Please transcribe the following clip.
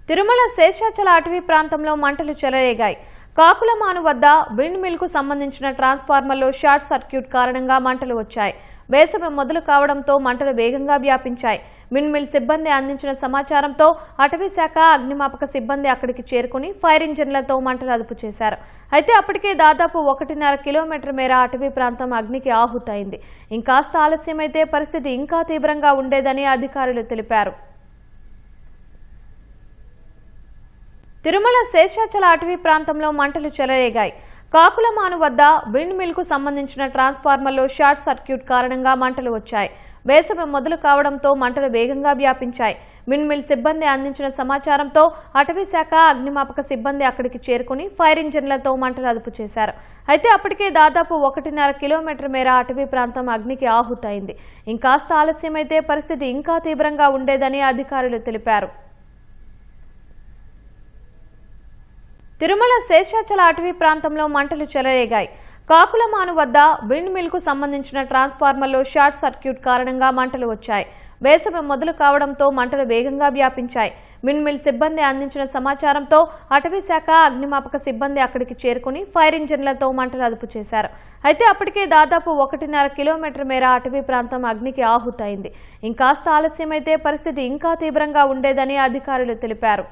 తిరుమల శేషాచల అటవీ ప్రాంతంలో మంటలు చెలరేగాయి. కాకులమాను వద్ద విండ్ మిల్ కు సంబంధించిన ట్రాన్స్ఫార్మర్లో షార్ట్ సర్క్యూట్ కారణంగా మంటలు వచ్చాయి. వేసవి మొదలు కావడంతో మంటలు వేగంగా వ్యాపించాయి. విండ్ మిల్ సిబ్బంది అందించిన సమాచారంతో అటవీ శాఖ అగ్నిమాపక సిబ్బంది అక్కడికి చేరుకుని ఫైర్ ఇంజిన్లతో మంటలు అదుపు చేశారు. అయితే అప్పటికే దాదాపు 1.5 కిలోమీటర్ల మేర అటవీ ప్రాంతం అగ్నికి ఆహుతైంది. ఇంకాస్త ఆలస్యమైతే పరిస్థితి ఇంకా తీవ్రంగా ఉండేదని అధికారులు తెలిపారు. తిరుమల శేషాచల అటవీ ప్రాంతంలో మంటలు చెలరేగాయి. కాకులమాను వద్ద విండ్ మిల్ కు సంబంధించిన ట్రాన్స్ఫార్మర్లో షార్ట్ సర్క్యూట్ కారణంగా మంటలు వచ్చాయి. వేసవి మొదలు కావడంతో మంటలు వేగంగా వ్యాపించాయి. విండ్ మిల్ సిబ్బంది అందించిన సమాచారంతో అటవీ శాఖ అగ్నిమాపక సిబ్బంది అక్కడికి చేరుకుని ఫైర్ ఇంజిన్లతో మంటలు అదుపు చేశారు. అయితే అప్పటికే దాదాపు 1.5 కిలోమీటర్ల మేర అటవీ ప్రాంతం అగ్నికి ఆహుతైంది. ఇంకాస్త ఆలస్యమైతే పరిస్థితి ఇంకా తీవ్రంగా ఉండేదని అధికారులు తెలిపారు. తిరుమల శేషాచల అటవీ ప్రాంతంలో మంటలు చెలరేగాయి. కాకులమాను వద్ద విండ్ మిల్ కు సంబంధించిన ట్రాన్స్ఫార్మర్లో షార్ట్ సర్క్యూట్ కారణంగా మంటలు వచ్చాయి. వేసవి మొదలు కావడంతో మంటలు వేగంగా వ్యాపించాయి. విండ్ మిల్ సిబ్బంది అందించిన సమాచారంతో అటవీ శాఖ అగ్నిమాపక సిబ్బంది అక్కడికి చేరుకుని ఫైర్ ఇంజిన్లతో మంటలు అదుపు చేశారు. అయితే అప్పటికే దాదాపు 1.5 కిలోమీటర్ల మేర అటవీ ప్రాంతం అగ్నికి ఆహుతైంది. ఇంకాస్త ఆలస్యమైతే పరిస్థితి ఇంకా తీవ్రంగా ఉండేదని అధికారులు తెలిపారు.